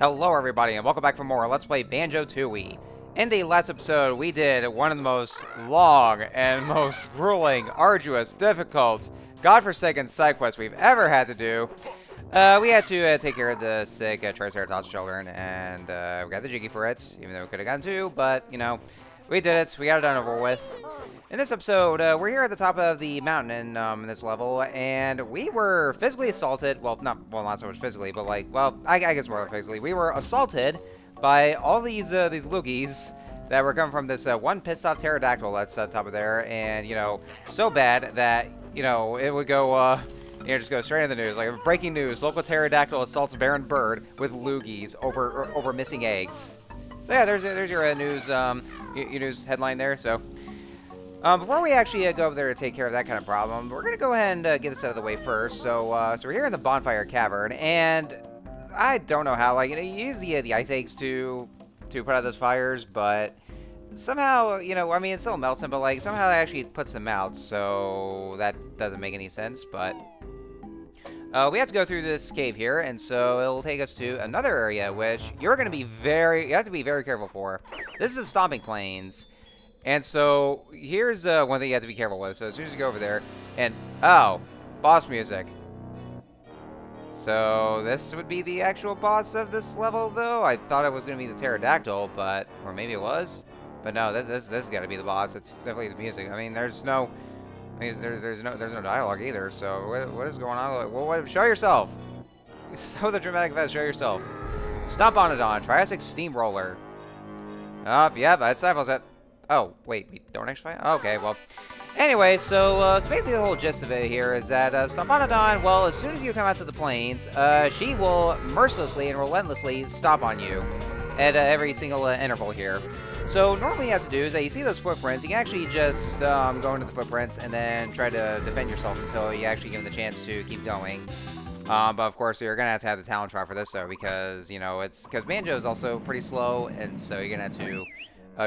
Hello everybody and welcome back for more Let's Play Banjo-Tooie. In the last episode, we did one of the most long and most grueling, arduous, difficult, godforsaken side quests we've ever had to do. We had to take care of the sick Triceratops children, and we got the Jiggy for it, even though we could have gotten two, but, you know, we did it. We got it done over with. In this episode, we're here at the top of the mountain in this level, and we were physically assaulted. Well, not so much physically, but like, well, I guess more physically. We were assaulted by all these loogies that were coming from this one pissed off pterodactyl that's on top of there, and you know, so bad that you know it would go. Just go straight in the news. Like breaking news: local pterodactyl assaults barren bird with loogies over missing eggs. So yeah, there's your news your news headline there. So. Before we actually go over there to take care of that kind of problem, we're going to go ahead and get this out of the way first. So we're here in the Bonfire Cavern, and I don't know how, like, you use the ice eggs to put out those fires, but somehow, you know, I mean, it still melts them, but, like, somehow it actually puts them out, so that doesn't make any sense, but we have to go through this cave here, and so it'll take us to another area, which you have to be very careful for. This is the Stomping Plains. And so, here's one thing you have to be careful with. So, as soon as you go over there, and, oh, boss music. So, this would be the actual boss of this level, though. I thought it was going to be the pterodactyl, but, or maybe it was. But no, this has got to be the boss. It's definitely the music. I mean, there's no dialogue either. So, what is going on? Well, show yourself. So the dramatic effect, show yourself. Stomp on it on. Triassic Steamroller. Yeah, that's it. Oh, wait, we don't actually fight? Okay, well. Anyway, so basically the whole gist of it here is that Stomponodon, well, as soon as you come out to the plains, she will mercilessly and relentlessly stomp on you at every single interval here. So normally what you have to do is that you see those footprints, you can actually just go into the footprints and then try to defend yourself until you actually give them the chance to keep going. But of course, you're going to have the talent try for this, though, because, you know, because Banjo is also pretty slow, and so you're going to have to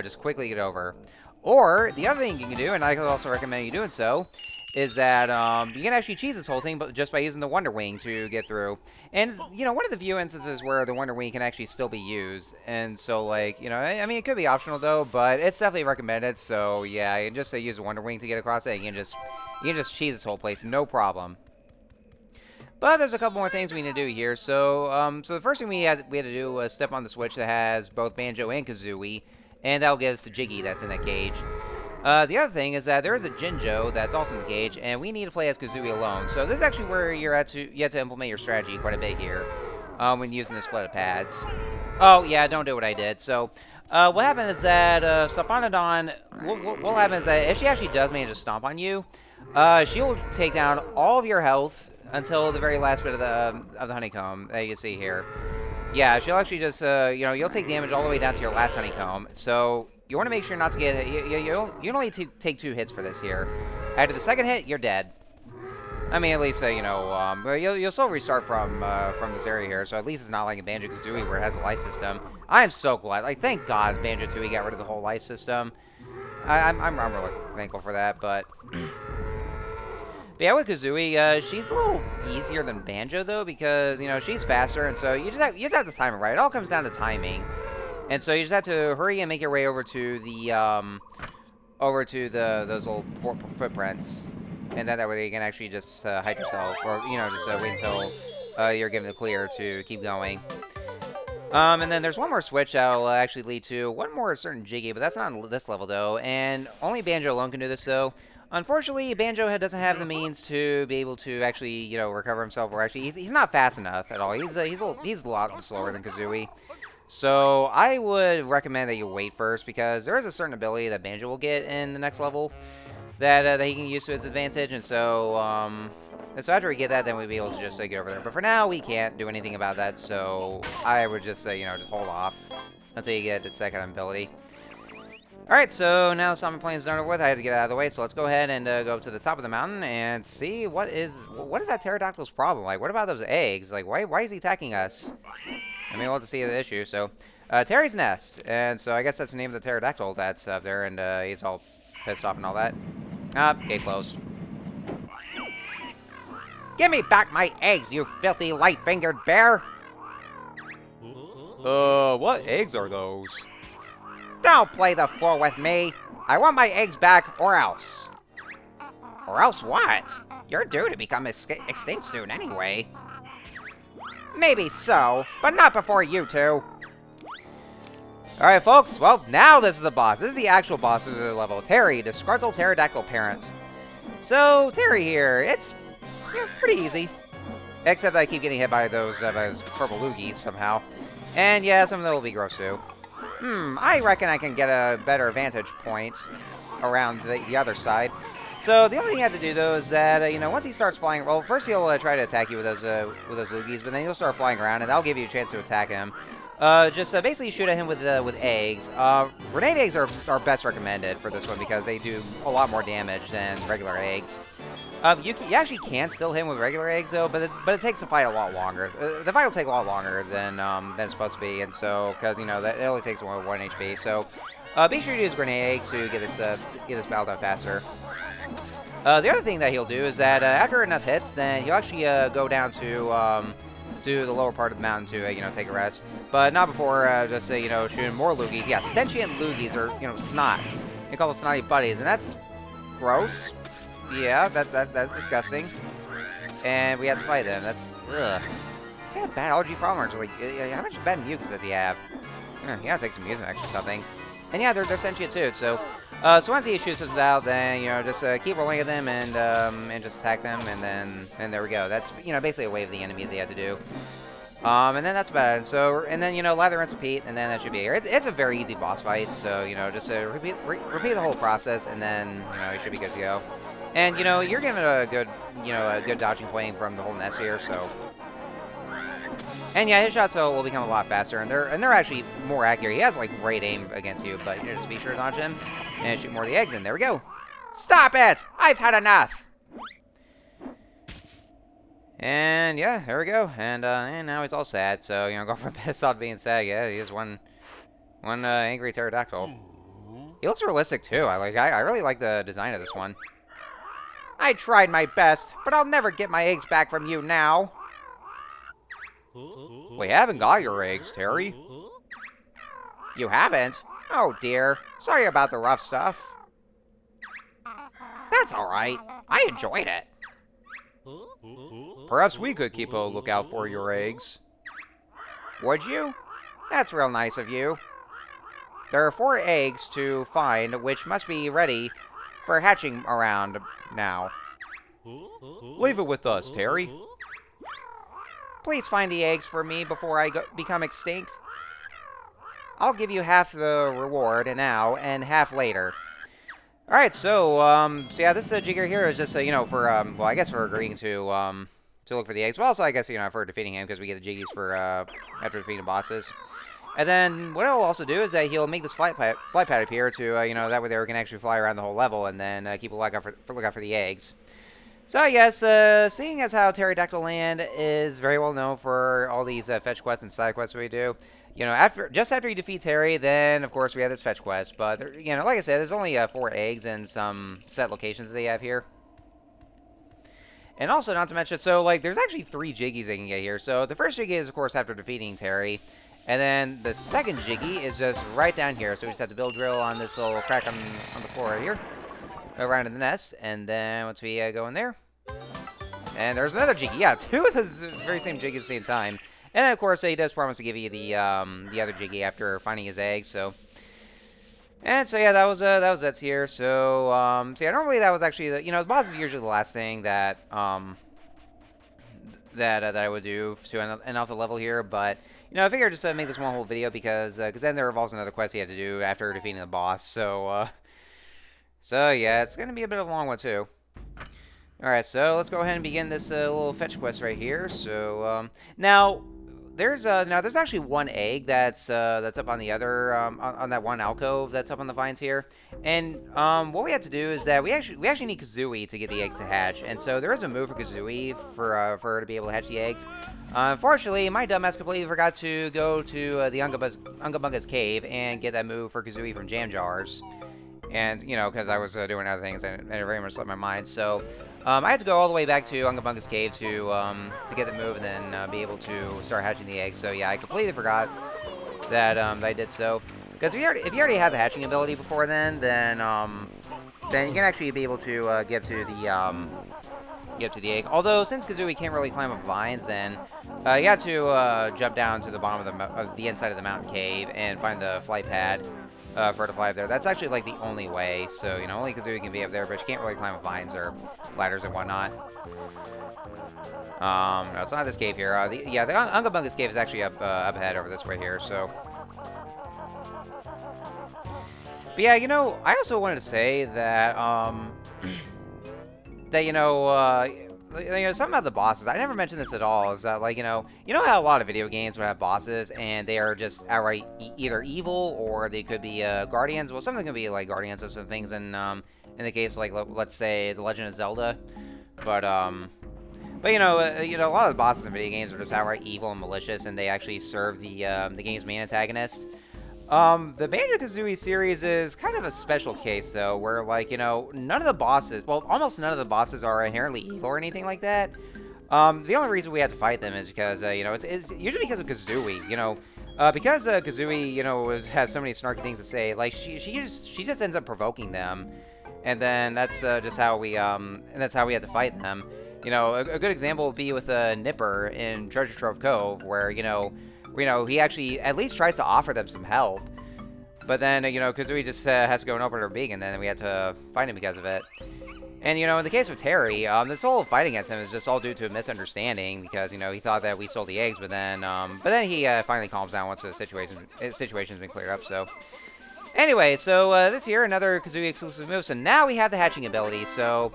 just quickly get over. Or, the other thing you can do, and I could also recommend you doing so, is that you can actually cheese this whole thing but just by using the Wonder Wing to get through. And, you know, one of the few instances where the Wonder Wing can actually still be used. And so, like, you know, I mean, it could be optional, though, but it's definitely recommended. So, yeah, you can just use the Wonder Wing to get across it. You can just cheese this whole place, no problem. But there's a couple more things we need to do here. So, so the first thing we had to do was step on the switch that has both Banjo and Kazooie. And that'll get us the Jiggy that's in that cage. The other thing is that there is a Jinjo that's also in the cage, and we need to play as Kazooie alone. So this is actually where you have to implement your strategy quite a bit here when using the split of pads. Oh, yeah, don't do what I did. So what happened is that Stomponodon, what happens is that if she actually does manage to stomp on you, she'll take down all of your health until the very last bit of the honeycomb that you can see here. Yeah, she'll actually just, you know, you'll take damage all the way down to your last honeycomb. So you want to make sure not to get, you can only take 2 hits for this here. After the second hit, you're dead. I mean, at least, you know, you'll still restart from this area here. So at least it's not like a Banjo-Kazooie where it has a life system. I am so glad. Like, thank God Banjo-Tooie got rid of the whole life system. I'm really thankful for that, but... But yeah, with Kazooie, she's a little easier than Banjo, though, because, you know, she's faster, and so you just have to time it right. It all comes down to timing. And so you just have to hurry and make your way over to those little footprints. And that way you can actually just hide yourself, or, you know, just wait until you're given the clear to keep going. And then there's one more switch that'll actually lead to one more certain Jiggy, but that's not on this level, though. And only Banjo alone can do this, though. Unfortunately, Banjo doesn't have the means to be able to actually, you know, recover himself, or actually, he's not fast enough at all. He's a lot slower than Kazooie. So I would recommend that you wait first, because there is a certain ability that Banjo will get in the next level that he can use to his advantage, and so after we get that, then we'll be able to just get over there. But for now, we can't do anything about that, so I would just say, you know, just hold off until you get its second ability. Alright, so now the Stomping Plains is done with. I have to get out of the way, so let's go ahead and go to the top of the mountain and see what is that pterodactyl's problem. Like, what about those eggs? Like, why is he attacking us? I mean, we'll have to see the issue. So, Terry's Nest, and so I guess that's the name of the pterodactyl that's up there, and he's all pissed off and all that. Gate closed. Give me back my eggs, you filthy light-fingered bear! What eggs are those? Don't play the fool with me. I want my eggs back or else. Or else what? You're due to become extinct soon anyway. Maybe so, but not before you two. Alright, folks. Well, now this is the boss. This is the actual boss of the level. Terry, disgruntled pterodactyl parent. So, Terry here, it's pretty easy. Except I keep getting hit by those purple loogies somehow. And yeah, some of them will be gross too. I reckon I can get a better vantage point around the other side. So the only thing you have to do though is that you know, once he starts flying, well, first he'll try to attack you with those loogies, but then he'll start flying around, and that'll give you a chance to attack him. Just basically shoot at him with eggs. Grenade eggs are best recommended for this one because they do a lot more damage than regular eggs. You actually can still hit him with regular eggs though, but it takes the fight a lot longer. The fight will take a lot longer than it's supposed to be, and so because you know that it only takes 1 HP. So be sure to use grenade eggs to get this battle done faster. The other thing that he'll do is that after enough hits, then he'll actually go down to the lower part of the mountain to you know, take a rest, but not before just you know, shooting more loogies. Yeah, sentient loogies, or you know, snots. They call them snotty buddies, and that's gross. Yeah, that's disgusting. And we have to fight them. That's ugh. Does he have bad allergy problem, or like how much bad mucus does he have? You gotta take some Mucinex or something. And yeah, they're sentient too. So once he shoots us out, then you know, just keep rolling at them and just attack them, and there we go. That's, you know, basically a wave of the enemies they had to do. And then that's about it. And then you know, lather, rinse, repeat, and then that should be it. It's a very easy boss fight. So you know, just repeat the whole process, and then you know, you should be good to go. And you know, you're given a good dodging point from the whole nest here. So. And yeah, his shots will become a lot faster, and they're actually more accurate. He has like great aim against you, but you know, just be sure to dodge him and shoot more of the eggs in. There we go. Stop it! I've had enough. And yeah, there we go. And now he's all sad. So you know, go from pissed off to being sad. Yeah, he is one angry pterodactyl. He looks realistic too. I really like the design of this one. I tried my best, but I'll never get my eggs back from you now. We haven't got your eggs, Terry. You haven't? Oh dear. Sorry about the rough stuff. That's alright. I enjoyed it. Perhaps we could keep a lookout for your eggs. Would you? That's real nice of you. There are 4 eggs to find, which must be ready for hatching around now. Leave it with us, Terry. Please find the eggs for me before I become extinct. I'll give you half the reward now and half later. Alright, so yeah, this jigger here is just, you know, for, well, I guess for agreeing to look for the eggs. But also, I guess, you know, for defeating him, because we get the jiggies for, after defeating bosses. And then, what he'll also do is that he'll make this flight pad appear to, you know, that way they can actually fly around the whole level, and then keep a lookout for the eggs. So I guess, seeing as how Pterodactyl Land is very well known for all these fetch quests and side quests we do, you know, just after you defeat Terry, then of course we have this fetch quest. But there, you know, like I said, there's only 4 eggs and some set locations they have here. And also, not to mention, so like there's actually 3 jiggies they can get here. So the first jiggy is of course after defeating Terry, and then the second jiggy is just right down here. So we just have to build drill on this little crack on the floor right here. Around in the nest, and then once we go in there, and there's another jiggy. Yeah, 2 of those very same jiggy at the same time. And then of course he does promise to give you the other jiggy after finding his eggs. So, and so yeah, that was that's here. So so yeah, normally that was actually the, you know, the boss is usually the last thing that that I would do to end off the level here, but you know, I figured just make this one whole video because then there involves another quest you have to do after defeating the boss. So so yeah, it's gonna be a bit of a long one too. Alright, so let's go ahead and begin this little fetch quest right here. So now there's actually 1 egg that's up on the other on that one alcove that's up on the vines here. And what we have to do is that we actually need Kazooie to get the eggs to hatch. And so there is a move for Kazooie for her to be able to hatch the eggs. Unfortunately, my dumbass completely forgot to go to the Unga cave and get that move for Kazooie from Jam Jars. And, you know, because I was doing other things and it very much slipped my mind. So, I had to go all the way back to Unga cave to get the move and then be able to start hatching the eggs. So, yeah, I completely forgot. that I did so. Because if you already have the hatching ability before then you can actually be able to get to the egg. Although since Kazooie can't really climb up vines, then you have to jump down to the bottom of the inside of the mountain cave and find the flight pad for to fly up there. That's actually like the only way. So only Kazooie can be up there, but she can't really climb up vines or ladders and whatnot. No, it's not this cave here. The Unga Bunga's cave is actually up ahead over this way here. So. But yeah, I also wanted to say that, something about the bosses, I never mentioned this at all, is that, like, how a lot of video games would have bosses, and they are just outright either evil, or they could be, guardians. Well, some of them can be, like, guardians of some things, in the case, like, let's say, The Legend of Zelda. But a lot of the bosses in video games are just outright evil and malicious, and they actually serve the game's main antagonist. The Banjo-Kazooie series is kind of a special case, though, where, like, none of the bosses, well, almost none of the bosses are inherently evil or anything like that. The only reason we have to fight them is because, it's usually because of Kazooie, because Kazooie, has so many snarky things to say, like, she just ends up provoking them, and then that's just how we have to fight them. A good example would be with Nipper in Treasure Trove Cove, where, he actually at least tries to offer them some help. But then, Kazooie just has to go and open her beak, and then we had to fight him because of it. And, in the case of Terry, this whole fight against him is just all due to a misunderstanding, because, he thought that we stole the eggs, but then he finally calms down once the situation's been cleared up, so. Anyway, so this here, another Kazooie exclusive move, so now we have the hatching ability, so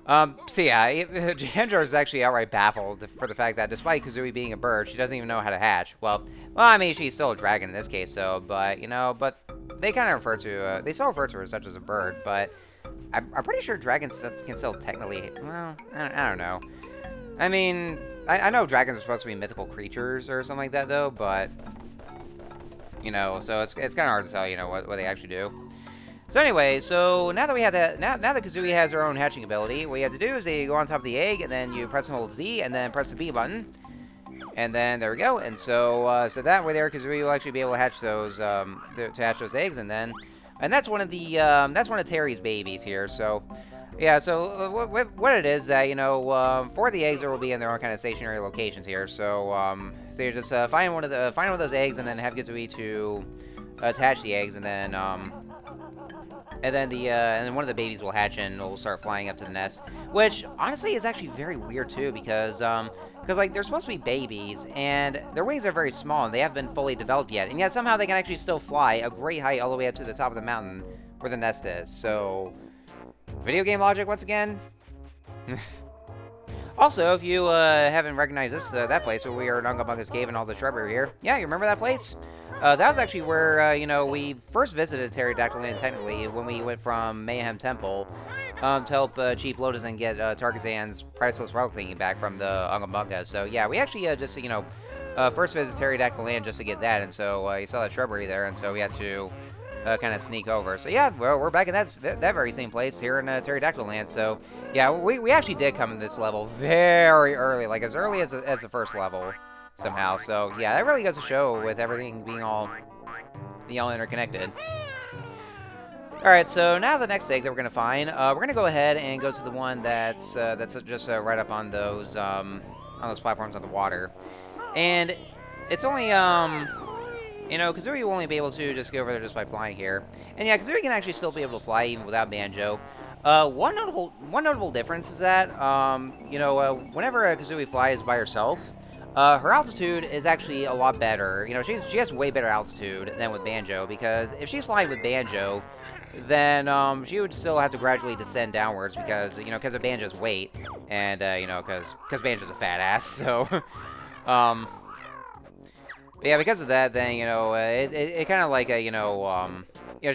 yeah, Jandro is actually outright baffled for the fact that despite Kazooie being a bird, she doesn't even know how to hatch. Well, I mean, she's still a dragon in this case, so, but, but they kind of refer to, they still refer to her such as a bird, but I'm pretty sure dragons can still technically, well, I don't know. I mean, I know dragons are supposed to be mythical creatures or something like that, though, but, so it's kind of hard to tell, what they actually do. So anyway, so now that we have that, now that Kazooie has her own hatching ability, what you have to do is you go on top of the egg, and then you press and hold Z, and then press the B button, and then there we go. And so that way there, Kazooie will actually be able to hatch those, to hatch those eggs, and that's one of Terry's babies here. So yeah, so what it is that for the eggs, there will be in their own kind of stationary locations here. So so you just find one of those eggs, and then have Kazooie to attach the eggs, and then and then one of the babies will hatch and will start flying up to the nest, which honestly is actually very weird too, because like they're supposed to be babies and their wings are very small and they haven't been fully developed yet, and yet somehow they can actually still fly a great height all the way up to the top of the mountain where the nest is. So, video game logic once again. Also, if you haven't recognized that place where we are in Unga Bunga's cave and all the shrubbery here, yeah, you remember that place? That was actually where, we first visited Pterodactyl Land, technically, when we went from Mayhem Temple to help Chief Lotus and get Tarkazan's priceless relic thingy back from the Unga Bunga. So, yeah, we actually just, first visited Pterodactyl Land just to get that, and so you saw that shrubbery there, and so we had to kind of sneak over. So, yeah, well, we're back in that very same place here in Pterodactyl Land. So, yeah, we actually did come in this level very early, like as early as the first level. Somehow, so yeah, that really goes to show with everything being all interconnected. Alright, so now the next egg that we're gonna find, we're gonna go ahead and go to the one that's just right up on those platforms on the water. And it's only Kazooie will only be able to just go over there just by flying here. And yeah, Kazooie can actually still be able to fly even without Banjo. One notable difference is that whenever Kazooie flies by herself, her altitude is actually a lot better. She has way better altitude than with Banjo, because if she's flying with Banjo, then she would still have to gradually descend downwards because of Banjo's weight, and because Banjo's a fat ass. So, but yeah, because of that, then it kind of like she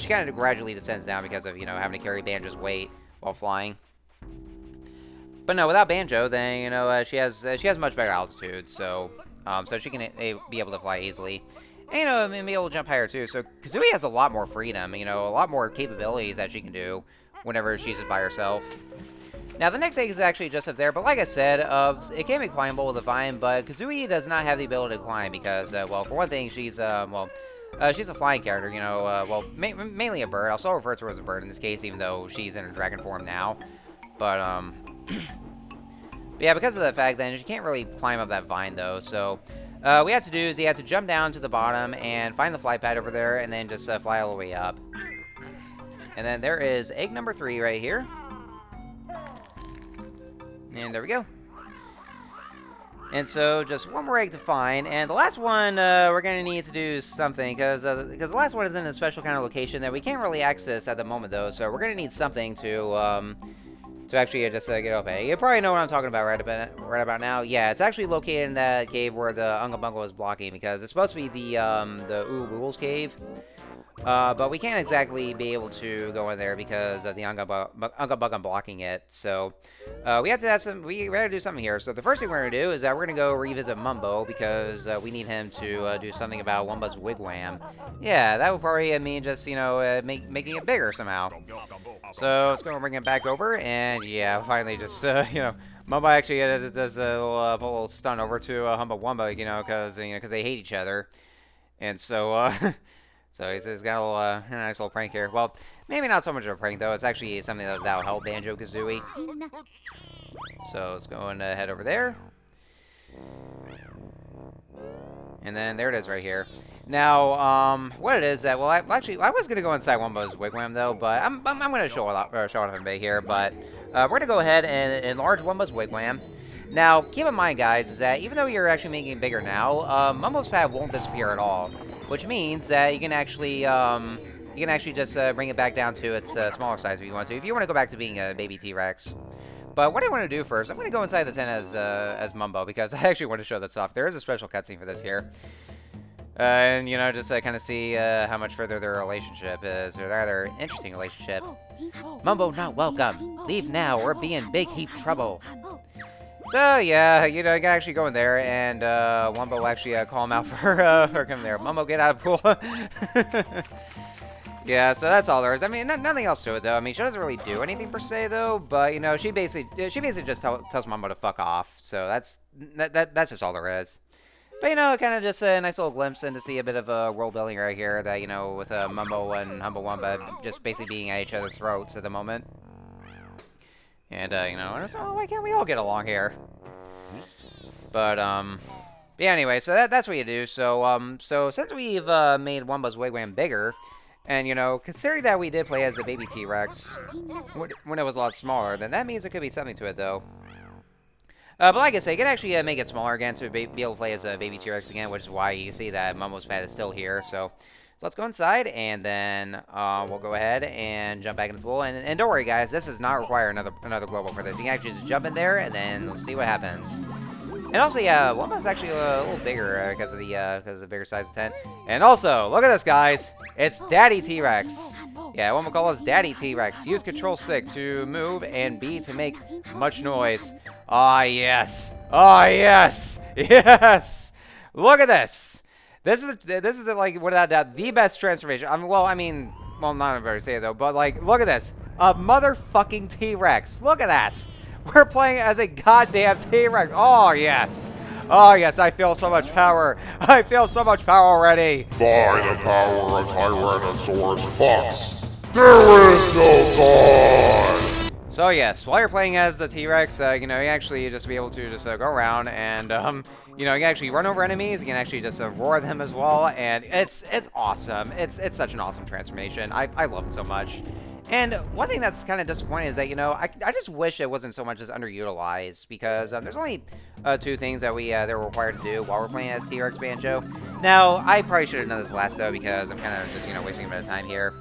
kind of gradually descends down because of having to carry Banjo's weight while flying. But no, without Banjo, then she has much better altitude, so she can be able to fly easily, and be able to jump higher too. So Kazooie has a lot more freedom, a lot more capabilities that she can do whenever she's by herself. Now the next egg is actually just up there, but like I said, it can be climbable with a vine, but Kazooie does not have the ability to climb because, well, for one thing, she's She's a flying character, you know, well, mainly a bird. I'll still refer to her as a bird in this case, even though she's in her dragon form now. But, but yeah, because of that fact, then she can't really climb up that vine, though. So, what we had to do is you had to jump down to the bottom and find the fly pad over there, and then just fly all the way up. And then there is egg number 3 right here. And there we go. And so, just one more egg to find. And the last one, we're going to need to do something, because the last one is in a special kind of location that we can't really access at the moment, though. So, we're going to need something to actually just get open. You probably know what I'm talking about right about now. Yeah, it's actually located in that cave where the Unga Bunga was blocking, because it's supposed to be the Ooh cave. But we can't exactly be able to go in there because of the Unga Bunga blocking it. So we have to have we had to do something here. So the first thing we're gonna do is that we're gonna go revisit Mumbo, because we need him to do something about Wumba's wigwam. Yeah, that would probably mean just, you know, making it bigger somehow. So let's go bring him back over, and yeah, finally just you know, Mumbo actually does a little stun over to Wumba, you know, because they hate each other, and so so he's got a nice little prank here. Well, maybe not so much of a prank, though. It's actually something that'll help Banjo-Kazooie. So let's go and head over there. And then there it is right here. Now, what it is that, well, I was going to go inside Wumba's wigwam, though, but I'm going to show it off a bit here. But we're going to go ahead and enlarge Wumba's wigwam. Now, keep in mind, guys, is that even though you're actually making it bigger now, Mumbo's pad won't disappear at all. Which means that you can actually just bring it back down to its smaller size if you want to. If you want to go back to being a baby T-Rex. But what I want to do first, I'm going to go inside the tent as Mumbo, because I actually want to show this off. There is a special cutscene for this here. And, you know, just kind of see how much further their relationship is, or rather, interesting relationship. Mumbo not welcome. Leave now or be in big heap trouble. So, yeah, you know, you can actually go in there, and Wumbo will actually call him out for coming there. Mumbo, get out of the pool. Yeah, so that's all there is. I mean, nothing else to it, though. I mean, she doesn't really do anything per se, though, but, you know, she basically just tells Mumbo to fuck off. So that's just all there is. But, you know, kind of just a nice little glimpse and to see a bit of world building right here that, you know, with Mumbo and Wumba just basically being at each other's throats at the moment. And, you know, so why can't we all get along here? But, yeah, anyway, so that's what you do. So, so since we've made Wumba's wigwam bigger, and, you know, considering that we did play as a baby T-Rex when it was a lot smaller, then that means there could be something to it, though. But like I say, you can actually make it smaller again to be able to play as a baby T-Rex again, which is why you see that Mumbo's pad is still here. So let's go inside, and then we'll go ahead and jump back in the pool. And don't worry, guys, this does not require another global for this. You can actually just jump in there, and then we'll see what happens. And also, yeah, Wumba's actually a little bigger because of the bigger size of the tent. And also, look at this, guys. It's Daddy T-Rex. Yeah, Wumba calls Daddy T-Rex. Use Control Stick to move and B to make much noise. Ah, yes. Ah, yes. Yes. Look at this. This is the, like, without doubt, the best transformation. I mean, well, not everybody say it though, but like, look at this. A motherfucking T-Rex. Look at that. We're playing as a goddamn T-Rex. Oh, yes. Oh, yes, I feel so much power. I feel so much power already. By the power of Tyrannosaurus Fox, there is no God! So, yes, while you're playing as the T-Rex, you know, you actually just be able to just go around and, you know, you can actually run over enemies. You can actually just roar them as well, and it's awesome. It's such an awesome transformation. I love it so much. And one thing that's kind of disappointing is that, you know, I just wish it wasn't so much as underutilized, because there's only 2 things that we're required to do while we're playing as T-Rex Banjo. Now, I probably should have done this last, though, because I'm kind of just, you know, wasting a bit of time here.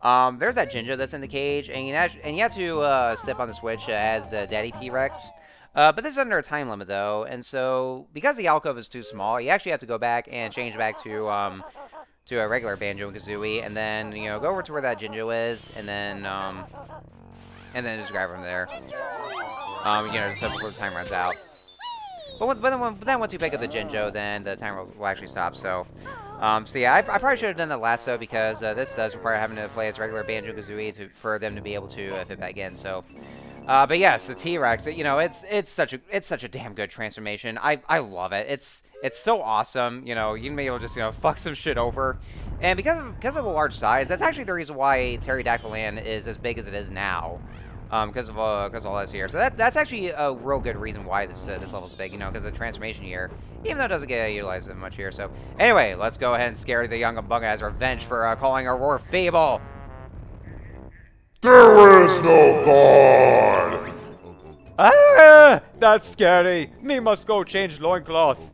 There's that Jinjo that's in the cage, and you have to step on the switch as the Daddy T-Rex. But this is under a time limit, though, and so because the alcove is too small, you actually have to go back and change back to a regular Banjo-Kazooie, and then, you know, go over to where that Jinjo is, and then just grab him there. You know, just before the time runs out. But then once you pick up the Jinjo, then the timer will actually stop. So, so yeah, I probably should have done that last, though, because this does require having to play as regular Banjo-Kazooie for them to be able to fit back in. So, But yes, the T-Rex, you know, it's such a damn good transformation. I love it. It's so awesome. You know, you can be able to just, you know, fuck some shit over. And because of the large size, that's actually the reason why Pterodactyl Land is as big as it is now. Because of all this here. So that's actually a real good reason why this level's big, you know, because of the transformation here. Even though it doesn't get utilized that much here. So anyway, let's go ahead and scare the young Bunga as revenge for calling our roar feeble. There is no God! Ah, that's scary. Me must go change loincloth.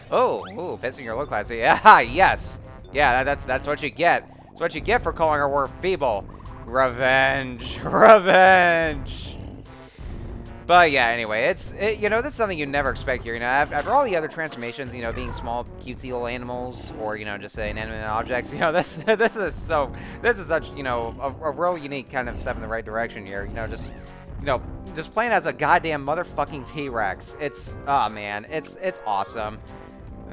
Oh, ooh, pissing your loincloth. Yeah, yes. Yeah, that's what you get. That's what you get for calling our war feeble. Revenge. Revenge. But yeah, anyway, you know, that's something you'd never expect here. You know, after all the other transformations, you know, being small, cutesy little animals, or you know, just inanimate objects. You know, this is such, you know, a real unique kind of step in the right direction here. You know, just playing as a goddamn motherfucking T-Rex. Oh man, it's awesome.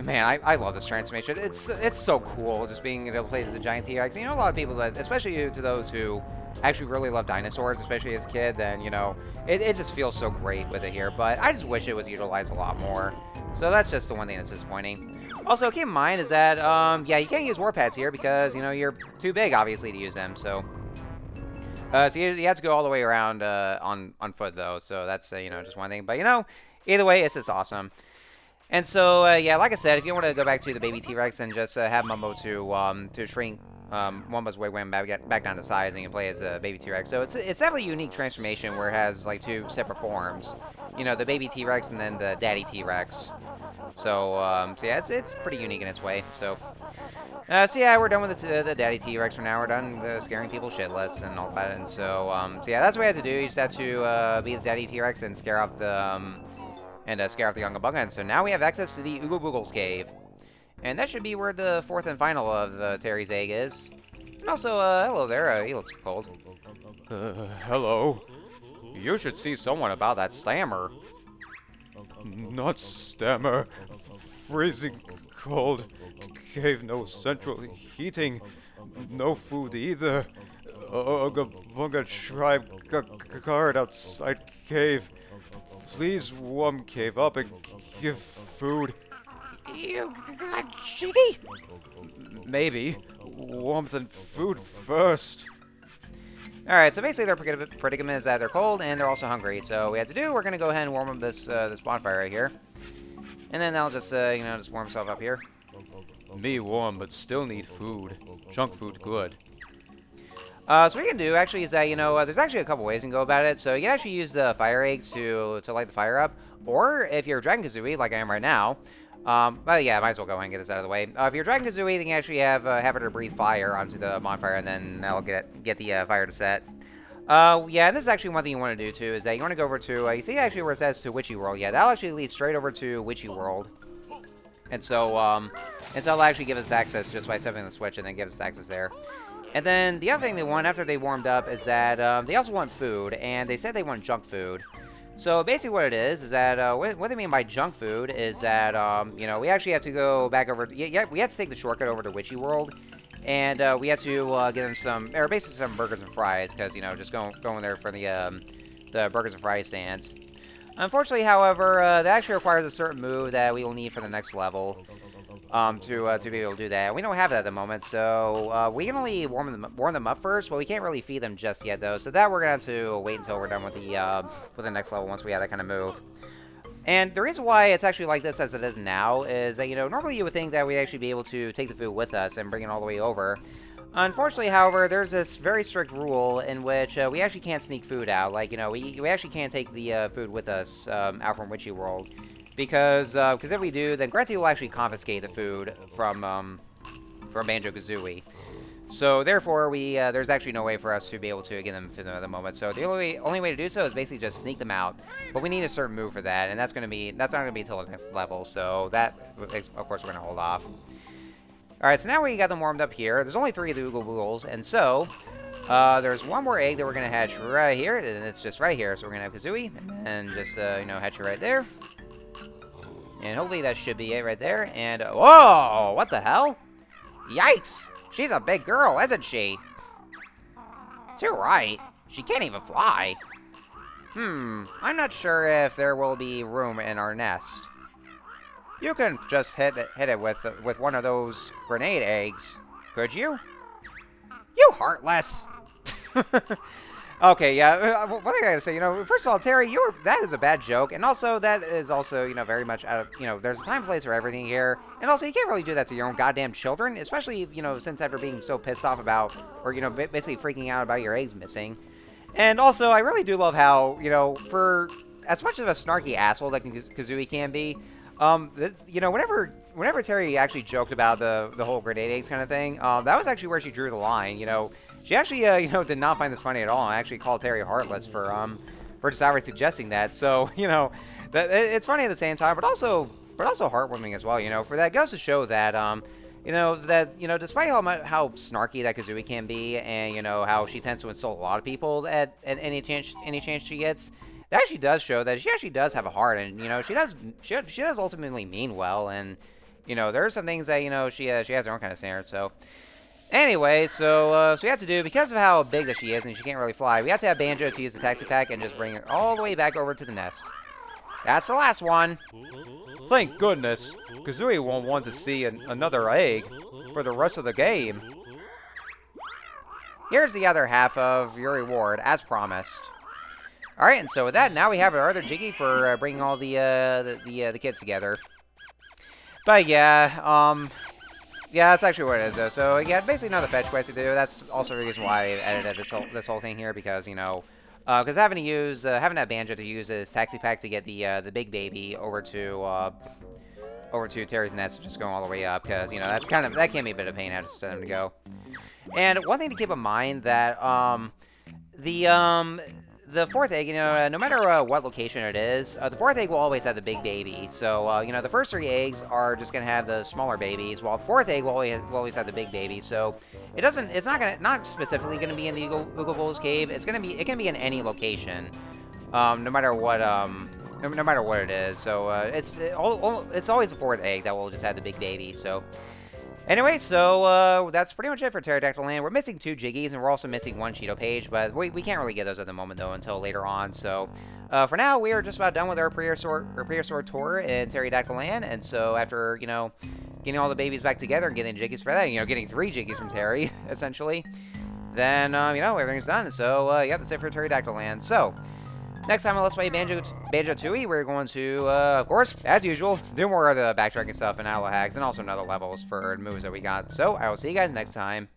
Man, I love this transformation. It's so cool just being able to play as a giant T-Rex. You know, a lot of people that, especially to those who actually really love dinosaurs, especially as a kid, then, you know, it just feels so great with it here. But I just wish it was utilized a lot more. So that's just the one thing that's disappointing. Also, keep in mind is that, yeah, you can't use warpads here because, you know, you're too big, obviously, to use them. So you have to go all the way around on foot, though. So that's, you know, just one thing. But, you know, either way, it's just awesome. And so, yeah, like I said, if you want to go back to the baby T-Rex and just have Mumbo to shrink Wumba's wigwam back down to size, and you can play as a baby T-Rex. So it's definitely a unique transformation where it has like two separate forms. You know, the baby T-Rex and then the daddy T-Rex. So, so yeah, it's pretty unique in its way. So, so yeah, we're done with the daddy T-Rex for now. We're done scaring people shitless and all that. And so, so yeah, that's what we have to do. You just have to be the daddy T-Rex and scare off the scare off the young Bunga. And so now we have access to the Oogle Boogle's cave. And that should be where the fourth and final of Terry's egg is. And also, hello there, he looks cold. Hello. You should see someone about that stammer. Not stammer. Freezing cold. Cave no central heating. No food either. Bunga tribe guard outside cave. Please warm cave up and give food. You got jiggy? Maybe. Warmth and food first. Alright, so basically their predicament is that they're cold and they're also hungry. So what we have to do, we're going to go ahead and warm up this bonfire right here. And then they'll just, you know, just warm themselves up here. Me warm, but still need food. Junk food good. So what you can do, actually, is that, you know, there's actually a couple ways you can go about it. So you can actually use the fire eggs to light the fire up. Or if you're a Dragon Kazooie, like I am right now, well, yeah, might as well go ahead and get this out of the way. If you're Dragon Kazooie, then you actually have it to breathe fire onto the bonfire, and then that'll get the fire to set. Yeah, and this is actually one thing you want to do too, is that you want to go over to, you see actually where it says to Witchy World. Yeah, that'll actually lead straight over to Witchy World. And so it'll actually give us access just by stepping the switch, and then give us access there. And then the other thing they want after they warmed up is that they also want food, and they said they want junk food. So basically what it is that, what they mean by junk food is that, you know, we actually have to go back over, yeah, we have to take the shortcut over to Witchy World, and we have to give them some, or basically some burgers and fries, because, you know, just going there for the burgers and fries stands. Unfortunately, however, that actually requires a certain move that we will need for the next level, to be able to do that. We don't have that at the moment, so we can only warm them up first, but we can't really feed them just yet, though. So that we're gonna have to wait until we're done with the next level once we have that kind of move. And the reason why it's actually like this as it is now is that, you know, normally you would think that we'd actually be able to take the food with us and bring it all the way over. Unfortunately, however, there's this very strict rule in which we actually can't sneak food out. Like, you know, we actually can't take the food with us out from Witchy World. Because if we do, then Granty will actually confiscate the food from Banjo-Kazooie. So therefore, there's actually no way for us to be able to get them to them at the moment. So the only way to do so is basically just sneak them out. But we need a certain move for that, and that's not gonna be until the next level. So that, of course, we're gonna hold off. All right, so now we got them warmed up here. There's only 3 of the Oogle Boogles, and so there's one more egg that we're gonna hatch right here, and it's just right here. So we're gonna have Kazooie, and just you know, hatch it right there. And hopefully that should be it right there. And, whoa! What the hell? Yikes! She's a big girl, isn't she? Too right. She can't even fly. I'm not sure if there will be room in our nest. You can just hit it with one of those grenade eggs, could you? You heartless! Okay, yeah. One thing I gotta say, first of all, Terry, that is a bad joke, and also that is also, very much out of, there's a time and place for everything here, and also you can't really do that to your own goddamn children, especially, since after being so pissed off about, or basically freaking out about your eggs missing. And also, I really do love how, for as much of a snarky asshole that Kazooie can be, whenever Terry actually joked about the whole grenade eggs kind of thing, that was actually where she drew the line. She actually did not find this funny at all. I actually called Terry heartless for just outright suggesting that. So that it's funny at the same time, but also heartwarming as well. For that goes to show that despite how snarky that Kazooie can be, and how she tends to insult a lot of people at any chance she gets. That actually does show that she actually does have a heart, and she does ultimately mean well, and there are some things that she has her own kind of standards. So anyway, so we have to do, because of how big that she is and she can't really fly, we have to have Banjo to use the taxi pack and just bring her all the way back over to the nest. That's the last one. Thank goodness. Kazooie won't want to see another egg for the rest of the game. Here's the other half of your reward, as promised. Alright, and so with that, now we have our other Jiggy for bringing all the kids together. But yeah, yeah, that's actually what it is, though. So yeah, basically another fetch quest to do. That's also the reason why I edited this whole thing here, because because having that Banjo to use his taxi pack to get the big baby over to Terry's nest, just going all the way up, because that can be a bit of pain to send him to go. And one thing to keep in mind that the fourth egg, no matter what location it is, the fourth egg will always have the big baby. So, the first 3 eggs are just going to have the smaller babies, while the fourth egg will always have the big baby. So, it's not specifically going to be in the Oogle Bull's cave. It can be in any location, no matter what it is. So, it's always the fourth egg that will just have the big baby. So, anyway, so that's pretty much it for Pterodactyl Land. We're missing 2 Jiggies, and we're also missing 1 Cheeto page, but we can't really get those at the moment, though, until later on. So, for now, we are just about done with our prehistoric tour in Pterodactyl Land, and so after, getting all the babies back together and getting Jiggies for that, getting 3 Jiggies from Terry, essentially, then, everything's done. So, yeah, that's it for Pterodactyl Land. So, next time on Let's Play Banjo-Tooie, we're going to, of course, as usual, do more of the backtracking stuff and Allo hacks, and also another levels for moves that we got. So, I will see you guys next time.